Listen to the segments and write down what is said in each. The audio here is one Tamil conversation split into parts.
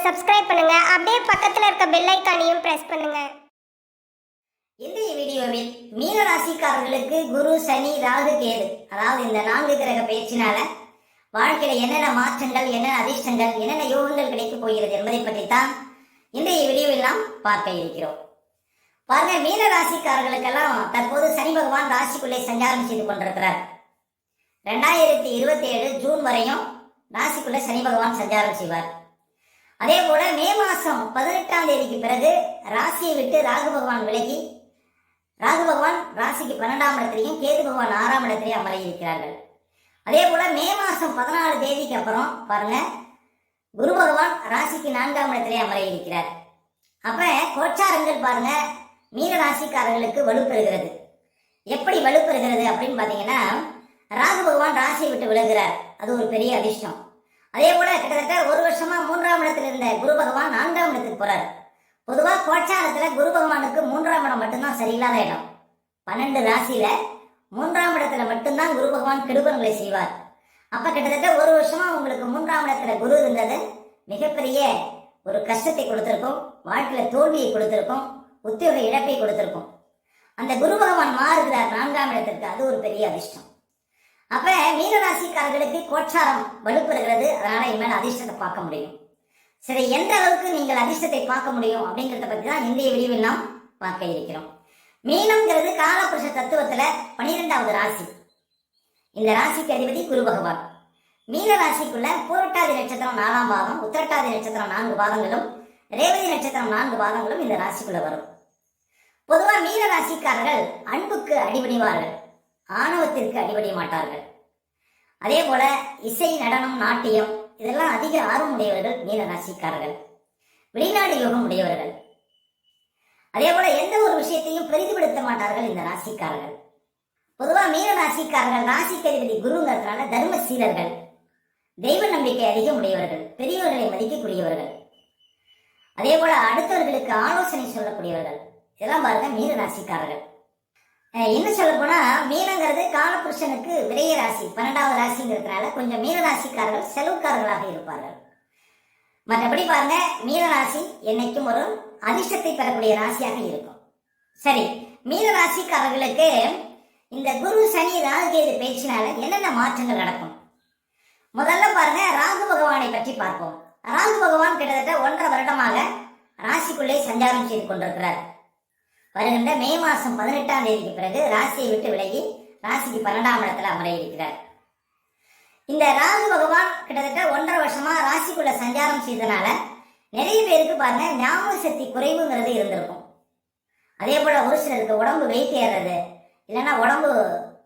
சப்ஸ்கிரைப் பண்ணுங்க. அப்படியே பக்கத்துல இருக்க பெல் ஐகானையும் பிரஸ் பண்ணுங்க. இன்றைய வீடியோவில் மீன ராசிக்காரர்களுக்கு குரு, சனி, ராகு, கேது, அதாவது இந்த 4 கிரக பயிற்சினால வாழ்க்கையில என்னென்ன மாற்றங்கள், என்னென்ன அதிர்ஷ்டங்கள், என்னென்ன யோகங்கள் கிடைக்க போகிறது என்பதை பற்றி தான் இன்றைய வீடியோவில் நாம் பார்க்க இருக்கிறோம். பாருங்க, மீன ராசிக்காரர்களுக்கெல்லாம் தற்போது சனி பகவான் ராசிக்குள்ளே சஞ்சாரம் செய்து கொண்டிருக்கிறார். 2027 ஜூன் வரையும் ராசிக்குள்ள சனி பகவான் சஞ்சாரம் செய்வார். அதே போல மே மாசம் 18ஆம் தேதிக்கு பிறகு ராசியை விட்டு ராகு பகவான் விலகி, ராகு பகவான் ராசிக்கு 12ஆம் இடத்திலையும் கேது பகவான் 6ஆம் இடத்திலையும் அமர இருக்கிறார்கள். அதே போல மே மாசம் 14 தேதிக்கு அப்புறம் பாருங்க, குரு பகவான் ராசிக்கு 4ஆம் இடத்திலே அமர இருக்கிறார். அப்ப கோச்சாரங்கள் பாருங்க மீன ராசிக்காரர்களுக்கு வலுப்பெறுகிறது. எப்படி வலுப்பெறுகிறது அப்படின்னு பாத்தீங்கன்னா, ராகு பகவான் ராசியை விட்டு விலகுகிறார், அது ஒரு பெரிய அதிர்ஷ்டம். அதே போல கிட்டத்தட்ட ஒரு வருஷமா 3ஆம் இடத்துல இருந்த குரு பகவான் 4ஆம் இடத்துக்கு போறார். பொதுவா கோச்சாரத்துல குரு பகவானுக்கு 3ஆம் இடம் மட்டும்தான் சரியில்லாத இடம். 12 ராசியில 3ஆம் இடத்துல மட்டும்தான் குரு பகவான் கெடுபங்களை செய்வார். அப்ப கிட்டத்தட்ட ஒரு வருஷமா உங்களுக்கு 3ஆம் இடத்துல குரு இருந்தது மிகப்பெரிய ஒரு கஷ்டத்தை கொடுத்திருக்கும், வாழ்க்கையில தோல்வியை கொடுத்திருக்கும், உத்தியோக இழப்பை கொடுத்திருக்கும். அந்த குரு பகவான் மாறுகிறார் 4ஆம் இடத்திற்கு, அது ஒரு பெரிய அதிர்ஷ்டம். அப்ப மீனராசிக்காரர்களுக்கு கோச்சாரம் வலுப்பெறுகிறது, அதனால இனிமேல் அதிர்ஷ்டத்தை பார்க்க முடியும். சரி, எந்த அளவுக்கு நீங்கள் அதிர்ஷ்டத்தை பார்க்க முடியும் அப்படிங்கிறத பத்தி தான் இந்திய வீடியோவில் நாம் பார்க்க இருக்கிறோம். மீனம்ங்கிறது காலபுருஷ தத்துவத்துல 12வது ராசி. இந்த ராசிக்கு அதிபதி குரு பகவான். மீன ராசிக்குள்ள பூரட்டாதி நட்சத்திரம் 4ஆம் பாதம், உத்திரட்டாதி நட்சத்திரம் 4 பாதங்களும், ரேவதி நட்சத்திரம் 4 பாதங்களும் இந்த ராசிக்குள்ள வரும். பொதுவா மீன ராசிக்காரர்கள் அன்புக்கு அடிபணிவார்கள், ஆணவத்திற்கு அடிபடிய மாட்டார்கள். அதே போல இசை, நடனம், நாட்டியம் இதெல்லாம் அதிக ஆர்வம் உடையவர்கள் மீன ராசிக்காரர்கள். வெளிநாடு யோகம் உடையவர்கள். அதே போல எந்த ஒரு விஷயத்தையும் பெரிதுபடுத்த மாட்டார்கள் இந்த ராசிக்காரர்கள். பொதுவா மீன ராசிக்காரர்கள் ராசிக்கு அதிபதி குருங்கிறதுனால தர்மசீலர்கள், தெய்வ நம்பிக்கை அதிகம் உடையவர்கள், பெரியவர்களை மதிக்கக்கூடியவர்கள். அதே போல அடுத்தவர்களுக்கு ஆலோசனை சொல்லக்கூடியவர்கள். இதெல்லாம் பாருங்க மீன ராசிக்காரர்கள். என்ன சொல்ல போனா, மீனங்கிறது காலபுருஷனுக்கு விரைய ராசி, 12வது ராசிங்கிறதுனால கொஞ்சம் மீன ராசிக்காரர்கள் செலவுக்காரர்களாக இருப்பார்கள். மற்றபடி பாருங்க, மீன ராசி என்னைக்கும் ஒரு அதிர்ஷ்டத்தை பெறக்கூடிய ராசியாக இருக்கும். சரி, மீன ராசிக்காரர்களுக்கு இந்த குரு, சனி, ராகு, கேது பேச்சினால என்னென்ன மாற்றங்கள் நடக்கும்? முதல்ல பாருங்க, ராகு பகவானை பற்றி பார்ப்போம். ராகு பகவான் கிட்டத்தட்ட 1.5 வருடமாக ராசிக்குள்ளே சஞ்சாரம் செய்து கொண்டிருக்கிறார். வருகின்ற மே மாசம் 18ஆம் தேதிக்கு பிறகு ராசியை விட்டு விலகி ராசிக்கு 12ஆம் இடத்துல அமர இருக்கிறார். இந்த ராகு பகவான் கிட்டத்தட்ட 1.5 வருஷமா ராசிக்குள்ள சஞ்சாரம் செய்தனால நிறைய பேருக்கு பாருங்க ஞாபக சக்தி குறைவுங்கிறது இருந்திருக்கும். அதே போல ஒரு சிலருக்கு உடம்பு வெயிட் ஏறுறது, இல்லைன்னா உடம்பு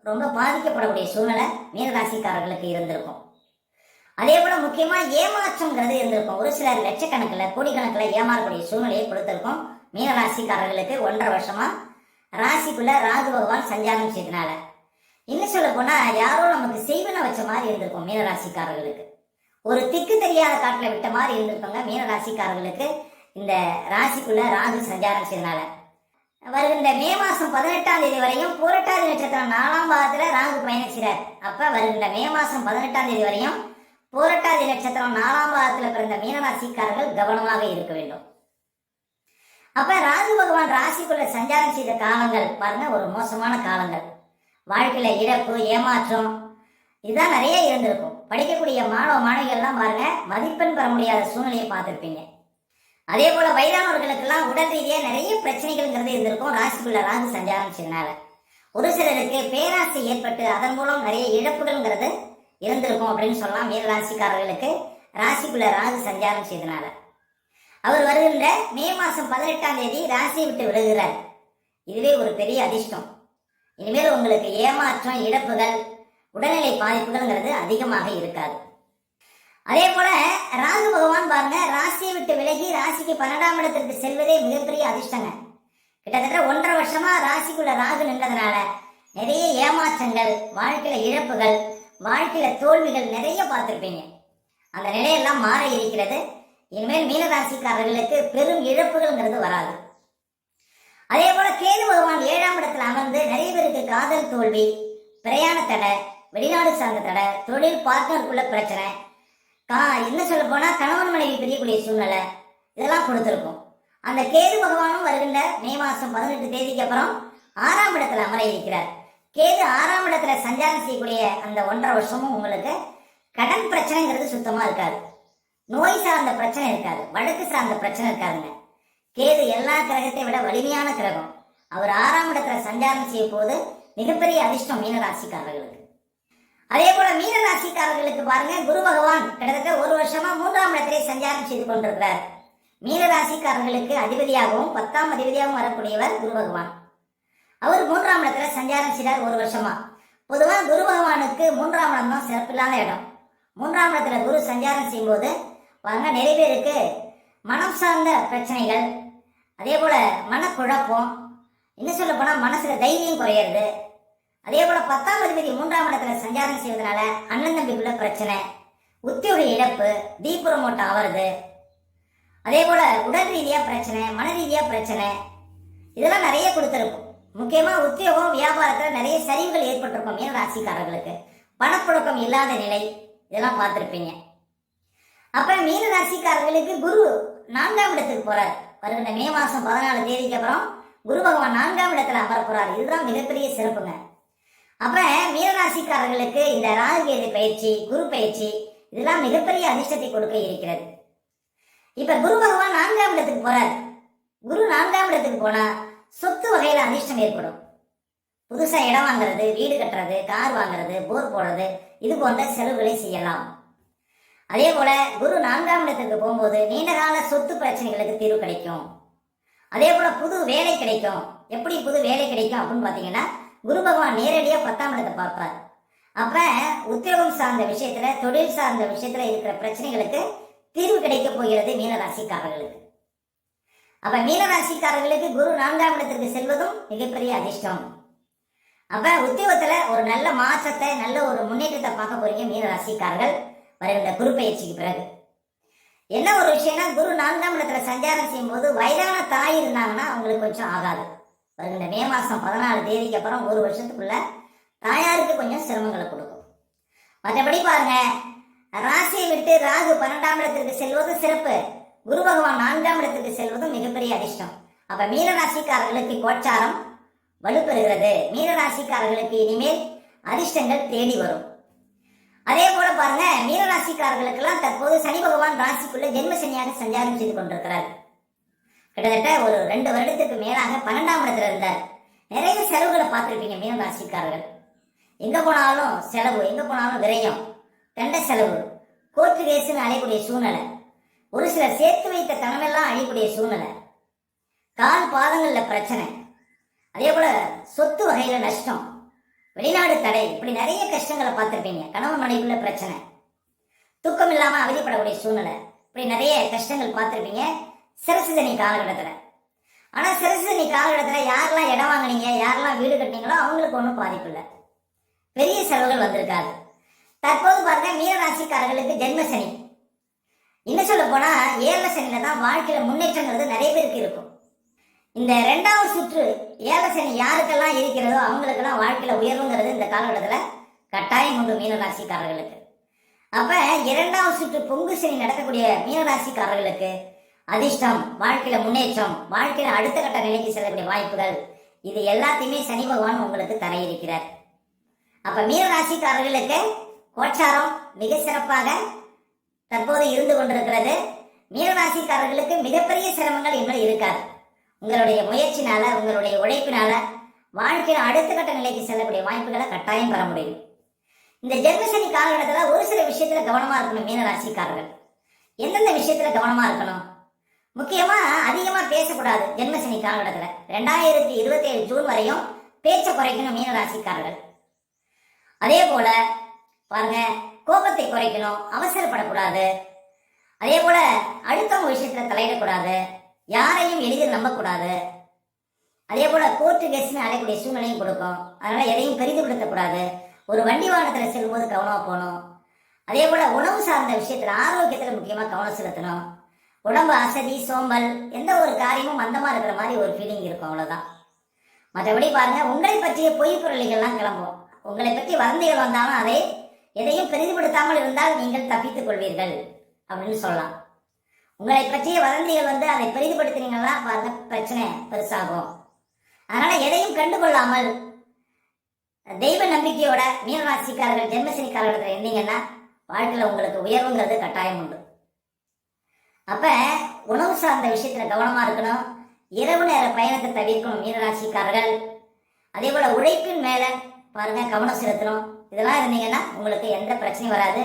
ரொம்ப பாதிக்கப்படக்கூடிய சூழ்நிலை மீன ராசிக்காரர்களுக்கு இருந்திருக்கும். அதே போல முக்கியமா ஏமாற்றம்ங்கிறது இருந்திருக்கும். ஒரு சிலர் லட்சக்கணக்கில், கோடிக்கணக்கில் ஏமாறக்கூடிய சூழ்நிலையை கொடுத்திருக்கும் மீன ராசிக்காரர்களுக்கு 1.5 வருஷமா ராசிக்குள்ள ராகு பகவான் சஞ்சாரம் செய்தனால. இன்னும் சொல்ல போனா, யாரோ நமக்கு செய்வன வச்ச மாதிரி இருந்திருக்கும் மீன ராசிக்காரர்களுக்கு. ஒரு திக்கு தெரியாத காட்டுல விட்ட மாதிரி இருந்திருப்பாங்க மீன ராசிக்காரர்களுக்கு இந்த ராசிக்குள்ள ராகு சஞ்சாரம் செய்தனால. வருகின்ற மே மாசம் 18ஆம் தேதி வரையும் பூரட்டாதி நட்சத்திரம் 4ஆம் பாதத்துல ராகு பயணிக்கிறார். அப்ப வருகின்ற மே மாசம் 18ஆம் தேதி வரையும் பூரட்டாதி நட்சத்திரம் 4ஆம் பாதத்துல பிறந்த மீன ராசிக்காரர்கள் கவனமாக இருக்க வேண்டும். அப்ப ராகு பகவான் ராசிக்குள்ள சஞ்சாரம் செய்த காலங்கள் பாருங்க ஒரு மோசமான காலங்கள். வாழ்க்கையில இழப்பு, ஏமாற்றம் இதுதான் நிறைய இருந்திருக்கும். படிக்கக்கூடிய மாணவ மாணவிகள்லாம் பாருங்க மதிப்பெண் பெற முடியாத சூழ்நிலையை பார்த்திருப்பீங்க. அதே போல வயதானவர்களுக்கெல்லாம் உடல் ரீதியா நிறைய பிரச்சனைகள்ங்கிறது இருந்திருக்கும் ராசிக்குள்ள ராகு சஞ்சாரம் செய்தனால. ஒரு சிலருக்கு பேராசை ஏற்பட்டு அதன் மூலம் நிறைய இழப்புகள்ங்கிறது இருந்திருக்கும் அப்படின்னு சொல்லலாம் மீன ராசிக்காரர்களுக்கு ராசிக்குள்ள ராகு சஞ்சாரம் செய்தனால. அவர் வருகின்ற மே மாசம் 18ஆம் தேதி ராசியை விட்டு விலகுகிறார். இதுவே ஒரு பெரிய அதிர்ஷ்டம். இனிமேல் உங்களுக்கு ஏமாற்றம், இழப்புகள், உடல்நிலை பாதிப்புகள்ங்கிறது அதிகமாக இருக்காது. அதே போல ராகு பகவான் பாருங்க ராசியை விட்டு விலகி ராசிக்கு 12ஆம் இடத்திற்கு செல்வதே மிகப்பெரிய அதிர்ஷ்டங்க. கிட்டத்தட்ட 1.5 வருஷமா ராசிக்குள்ள ராகு நின்றதுனால நிறைய ஏமாற்றங்கள், வாழ்க்கையில இழப்புகள், வாழ்க்கையில தோல்விகள் நிறைய பார்த்திருப்பீங்க. அந்த நிலையெல்லாம் மாற இருக்கிறது. இனிமேல் மீனராசிக்காரர்களுக்கு பெரும் இழப்புகள்ங்கிறது வராது. அதே போல கேது பகவான் 7ஆம் இடத்துல அமர்ந்து நிறைய பேருக்கு காதல் தோல்வி, பிரயாண தடை, வெளிநாடு சார்ந்த தடை, தொழில் பார்ட்னருக்குள்ள பிரச்சனை, என்ன சொல்ல போனா கணவன் மனைவி பிரியக்கூடிய சூழ்நிலை இதெல்லாம் கொடுத்திருக்கும். அந்த கேது பகவானும் வருகின்ற மே மாசம் 18 தேதிக்கு அப்புறம் 6ஆம் இடத்துல அமர இருக்கிறார். கேது 6ஆம் இடத்துல சஞ்சாரம் செய்யக்கூடிய அந்த 1.5 வருஷமும் உங்களுக்கு கடன் பிரச்சனைங்கிறது சுத்தமா இருக்காது, நோய் சார்ந்த பிரச்சனை இருக்காது, வழக்கு சார்ந்த பிரச்சனை இருக்காதுங்க. கேது எல்லா கிரகத்தை விட வலிமையான கிரகம். அவர் 6ஆம் இடத்துல சஞ்சாரம் செய்ய போது மிகப்பெரிய அதிர்ஷ்டம் மீனராசிக்காரர்களுக்கு. அதே போல மீனராசிக்காரர்களுக்கு பாருங்க, குரு பகவான் கிட்டத்தட்ட 1 வருஷமா 3ஆம் இடத்திலே சஞ்சாரம் செய்து கொண்டிருக்கிறார். மீனராசிக்காரர்களுக்கு அதிபதியாகவும் 10ஆம் அதிபதியாகவும் வரக்கூடியவர் குரு பகவான். அவர் 3ஆம் இடத்துல சஞ்சாரம் செய்தார் 1 வருஷமா. பொதுவா குரு பகவானுக்கு 3ஆம் இடம் தான் சிறப்பில்லாத இடம். 3ஆம் இடத்துல குரு சஞ்சாரம் செய்யும் போது பாருங்க, நிறைய பேருக்கு மனம் சார்ந்த பிரச்சனைகள், அதே போல மனக்குழப்பம், என்ன சொல்ல போனா மனசுல தைரியம் குறையிறது. அதே போல 10ஆம் அதிபதி 3ஆம் இடத்துல சஞ்சாரம் செய்வதனால அண்ணன் தம்பிக்குள்ள பிரச்சனை, உத்தியோக இழப்பு, டீப்ரமோட் ஆவறது, அதே போல உடல் ரீதியா பிரச்சனை, மன ரீதியா பிரச்சனை, இதெல்லாம் நிறைய கொடுத்திருக்கும். முக்கியமா உத்தியோகம் வியாபாரத்துல நிறைய சரிவுகள் ஏற்பட்டிருக்கும் மீன ராசிக்காரர்களுக்கு. பணப்புழக்கம் இல்லாத நிலை இதெல்லாம் பார்த்திருப்பீங்க. அப்ப மீன ராசிக்காரர்களுக்கு குரு 4ஆம் இடத்துக்கு போறார். வருகின்ற மே மாசம் 14 தேதிக்கு அப்புறம் குரு பகவான் 4ஆம் இடத்துல அமர போறார். இதுதான் மிகப்பெரிய சிறப்புங்க. அப்ப மீனராசிக்காரர்களுக்கு இந்த ராகுகேது பயிற்சி, குரு பயிற்சி இதெல்லாம் மிகப்பெரிய அதிர்ஷ்டத்தை கொடுக்க இருக்கிறது. இப்ப குரு பகவான் 4ஆம் இடத்துக்கு போறார். குரு 4ஆம் இடத்துக்கு போனா சொத்து வகையில அதிர்ஷ்டம் ஏற்படும். புதுசா இடம் வாங்குறது, வீடு கட்டுறது, கார் வாங்குறது, போர் போடுறது, இது போன்ற செலவுகளை செய்யலாம். அதே போல குரு 4ஆம் இடத்துக்கு போகும்போது நீண்டகால சொத்து பிரச்சனைகளுக்கு தீர்வு கிடைக்கும். அதே போல புது வேலை கிடைக்கும். எப்படி புது வேலை கிடைக்கும் அப்படின்னு பாத்தீங்கன்னா, குரு பகவான் நேரடியா 10ஆம் இடத்தை பார்ப்பார். அப்ப உத்தியோகம் சார்ந்த விஷயத்துல, தொழில் சார்ந்த விஷயத்துல இருக்கிற பிரச்சனைகளுக்கு தீர்வு கிடைக்க போகிறது மீனராசிக்காரர்களுக்கு. அப்ப மீனராசிக்காரர்களுக்கு குரு 4ஆம் இடத்திற்கு செல்வதும் மிகப்பெரிய அதிர்ஷ்டம். அப்ப உத்தியோகத்துல ஒரு நல்ல மாற்றத்தை, நல்ல ஒரு முன்னேற்றத்தை பார்க்க போறீங்க மீனராசிக்காரர்கள் வருகின்ற குரு பயிற்சிக்கு பிறகு. என்ன ஒரு விஷயம்னா, குரு 4ஆம் இடத்துல சஞ்சாரம் செய்யும் போது வயதான தாய் இருந்தாங்கன்னா அவங்களுக்கு கொஞ்சம் ஆகாது. வருகின்ற மே மாசம் 14 தேதிக்கு அப்புறம் 1 வருஷத்துக்குள்ள தாயாருக்கு கொஞ்சம் சிரமங்களை கொடுக்கும். மற்றபடி பாருங்க, ராசியை விட்டு ராகு 12ஆம் இடத்திற்கு செல்வது சிறப்பு, குரு பகவான் 4ஆம் இடத்திற்கு செல்வதும் மிகப்பெரிய அதிர்ஷ்டம். அப்ப மீனராசிக்காரர்களுக்கு கோச்சாரம் வலுப்பெறுகிறது. மீனராசிக்காரர்களுக்கு இனிமேல் அதிர்ஷ்டங்கள் தேடி வரும். அதே போல பாருங்க, மீனராசிக்காரர்களுக்கு எல்லாம் தற்போது சனி பகவான் ராசிக்குள்ள ஜென்ம சனியாக சஞ்சாரம் செய்து கொண்டிருக்கிறார். கிட்டத்தட்ட ஒரு 2 வருடத்துக்கு மேலாக 12ஆம் இடத்துல இருந்தார். நிறைய செலவுகளை பார்த்திருப்பீங்க மீனராசிக்காரர்கள். எங்க போனாலும் செலவு, எங்க போனாலும் விரயம், கண்ட செலவு, கோர்ட்டு கேஸ்ன்னு அழையக்கூடிய சூழ்நிலை, ஒரு சிலர் சேர்த்து வைத்த தனமெல்லாம் அழியக்கூடிய சூழ்நிலை, கால் பாதங்கள்ல பிரச்சனை, அதே போல சொத்து வகையில நஷ்டம், வெளிநாடு தடை, இப்படி நிறைய கஷ்டங்களை பார்த்திருப்பீங்க. கணவன் மனைவிக்குள்ள பிரச்சனை, தூக்கம் இல்லாம அவதிப்படக்கூடிய சூழ்நிலை, இப்படி நிறைய கஷ்டங்கள் பார்த்திருப்பீங்க சிரசுதனி காலகட்டத்துல. ஆனா சிரசுதனி காலகட்டத்துல யாரெல்லாம் இடம் வாங்கினீங்க, யாரெல்லாம் வீடு கட்டினீங்களோ அவங்களுக்கு ஒன்றும் பாதிப்பு இல்லை, பெரிய செலவுகள் வந்திருக்காது. தற்போது பாருங்க, மீனராசிக்காரர்களுக்கு ஜென்ம சனி. என்ன சொல்ல போனா 7 சனியில தான் வாழ்க்கையில முன்னேற்றங்கிறது நிறைய பேருக்கு இருக்கும். இந்த 2வது சுற்று 7 சனி யாருக்கெல்லாம் இருக்கிறதோ அவங்களுக்கெல்லாம் வாழ்க்கையில உயர்வுங்கிறது இந்த காலகட்டத்துல கட்டாயம் உண்டு மீனராசிக்காரர்களுக்கு. அப்ப 2வது சுற்று பொங்கு சனி நடக்கக்கூடிய மீனராசிக்காரர்களுக்கு அதிர்ஷ்டம், வாழ்க்கையில முன்னேற்றம், வாழ்க்கையில அடுத்த கட்ட நிலைக்கு செல்லக்கூடிய வாய்ப்புகள், இது எல்லாத்தையுமே சனி பகவான் உங்களுக்கு தர இருக்கிறார். அப்ப மீனராசிக்காரர்களுக்கு கோச்சாரம் மிக சிறப்பாக தற்போது இருந்து கொண்டிருக்கிறது. மீனராசிக்காரர்களுக்கு மிகப்பெரிய சிரமங்கள் இன்னும் இருக்காது. உங்களுடைய முயற்சினால, உங்களுடைய உழைப்பினால வாழ்க்கையில அடுத்த கட்ட நிலைக்கு செல்லக்கூடிய வாய்ப்புகளை கட்டாயம் பெற முடியும். இந்த ஜென்மசனி காலகட்டத்தில் ஒரு சில விஷயத்துல கவனமா இருக்கணும் மீனராசிக்காரர்கள். எந்தெந்த விஷயத்துல கவனமா இருக்கணும்? முக்கியமா அதிகமா பேசக்கூடாது. ஜென்மசனி காலகட்டத்தில் 2027 ஜூன் வரையும் பேச்சை குறைக்கணும் மீனராசிக்காரர்கள். அதே போல பாருங்க, கோபத்தை குறைக்கணும், அவசரப்படக்கூடாது. அதே போல அடுத்தவங்க விஷயத்துல தலையிடக்கூடாது, யாரையும் எளிதில் நம்பக்கூடாது. அதே போல கோர்ட்டு கேஸ்ன்னு அழையக்கூடிய சூழ்நிலையும் கொடுக்கும். அதனால எதையும் பெரிதுபடுத்தக்கூடாது. ஒரு வண்டி வாகனத்துல செல்லும்போது கவனமா போகணும். அதே போல உணவு சார்ந்த விஷயத்துல, ஆரோக்கியத்துல முக்கியமா கவனம் செலுத்தணும். உடம்பு அசதி, சோம்பல், எந்த ஒரு காரியமும் மந்தமா இருக்கிற மாதிரி ஒரு ஃபீலிங் இருக்கும், அவ்வளவுதான். மற்றபடி பாருங்க, உங்களை பற்றிய பொய் பொருளிகள்லாம் கிளம்பும். உங்களை பற்றி வதந்திகள் வந்தாலும் அதை எதையும் பெரிதுபடுத்தாமல் இருந்தால் நீங்கள் தப்பித்துக் கொள்வீர்கள் அப்படின்னு சொல்லலாம். உங்களை பற்றிய வதந்திகள் அதை பெரிதுபடுத்தினீங்கன்னா பாருங்க பிரச்சனை பெருசாகும். அதனால எதையும் கண்டுகொள்ளாமல் தெய்வ நம்பிக்கையோட மீனராசிக்காரர்கள் ஜென்மசனி காலகட்டத்தில் இருந்தீங்கன்னா வாழ்க்கையில் உங்களுக்கு உயர்வுங்கிறது கட்டாயம் உண்டு. அப்ப உணவு சார்ந்த விஷயத்துல கவனமா இருக்கணும். இரவு நேர பயணத்தை தவிர்க்கணும் மீனராசிக்காரர்கள். அதே போல உழைப்பின் மேல பாருங்க கவனம் செலுத்தணும். இதெல்லாம் இருந்தீங்கன்னா உங்களுக்கு எந்த பிரச்சனையும் வராது.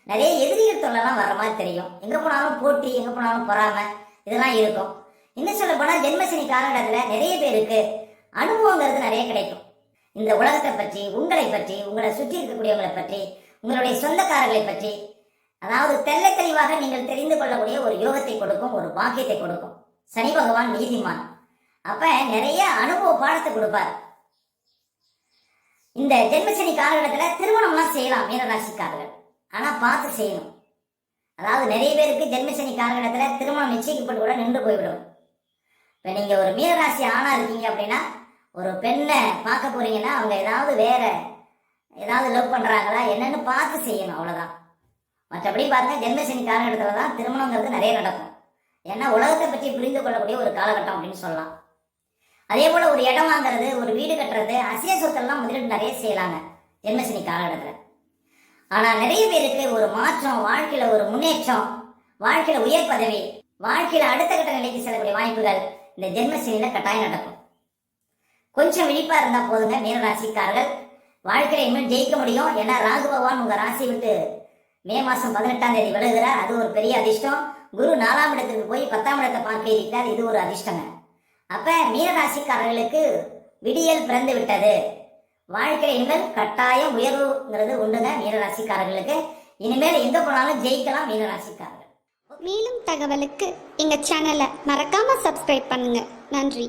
நிறைய எதிரிகள் தொல்லலாம் வர மாதிரி தெரியும். எங்க போனாலும் போட்டி, எங்க போனாலும் பொறாமை, இதெல்லாம் இருக்கும். இன்னும் சொல்ல போனா ஜென்மசனி காலகட்டத்துல நிறைய பேருக்கு அனுபவங்கிறது நிறைய கிடைக்கும். இந்த உலகத்தை பற்றி, உங்களை பற்றி, உங்களை சுற்றி இருக்கக்கூடியவங்களை பற்றி, உங்களுடைய சொந்தக்காரர்களை பற்றி, அதாவது தெல்ல தெளிவாக நீங்கள் தெரிந்து கொள்ளக்கூடிய ஒரு யோகத்தை கொடுக்கும், ஒரு பாக்கியத்தை கொடுக்கும். சனி பகவான் நீதிமான். அப்ப நிறைய அனுபவ பாடத்தை கொடுப்பார். இந்த ஜென்மசனி காலகட்டத்தில் திருமணம்லாம் செய்யலாம் மீனராசிக்காரர்கள். ஆனா பார்த்து செய்யணும். அதாவது நிறைய பேருக்கு ஜென்மசனி காலகட்டத்தில் திருமணம் நிச்சயிக்கப்பட்டு கூட நின்று போய்விடும். இப்ப நீங்க ஒரு மீனராசி ஆணா இருக்கீங்க அப்படின்னா ஒரு பெண்ணை பார்க்க போறீங்கன்னா அவங்க ஏதாவது லவ் பண்றாங்களா என்னன்னு பார்த்து செய்யணும், அவ்வளவுதான். மற்றபடி பாருங்க ஜென்மசனி காலகட்டத்தில் தான் திருமணங்கிறது நிறைய நடக்கும். ஏன்னா உலகத்தை பற்றி புரிந்து கொள்ளக்கூடிய ஒரு காலகட்டம் அப்படின்னு சொல்லலாம். அதே போல ஒரு இடம் வாங்குறது, ஒரு வீடு கட்டுறது, அசிய சொத்தெல்லாம் முதலீடு நிறைய செய்யலாங்க ஜென்மசனி காலகட்டத்தில். ஆனா நிறைய பேருக்கு ஒரு மாற்றம், வாழ்க்கையில ஒரு முன்னேற்றம், வாழ்க்கையில உயர் பதவி, வாழ்க்கையில அடுத்த கட்ட நிலைக்கு செல்லக்கூடிய வாய்ப்புகள் இந்த ஜென்மசனியில கட்டாயம் நடக்கும். கொஞ்சம் விழிப்பா இருந்தா போதுங்க மீனராசிக்காரர்கள். வாழ்க்கையில இன்னும் ஜெயிக்க முடியும். ஏன்னா ராகு பகவான் உங்க ராசி விட்டு மே மாசம் 18ஆம் தேதி விலகுகிறார். அது ஒரு பெரிய அதிர்ஷ்டம். குரு 4ஆம் இடத்துக்கு போய் 10ஆம் இடத்தை பார்க்க இருக்கிறார். இது ஒரு அதிர்ஷ்டங்க. அப்ப மீனராசிக்காரர்களுக்கு விடியல் பிறந்து விட்டது. வாழ்க்கையில இனிமேல் கட்டாயம் உயர்வுங்கிறது உண்டுங்க மீனராசிக்காரர்களுக்கு. இனிமேல் எங்க போனாலும் ஜெயிக்கலாம் மீனராசிக்காரர்கள். மேலும் தகவலுக்கு எங்க சேனலை மறக்காம சப்ஸ்கிரைப் பண்ணுங்க. நன்றி.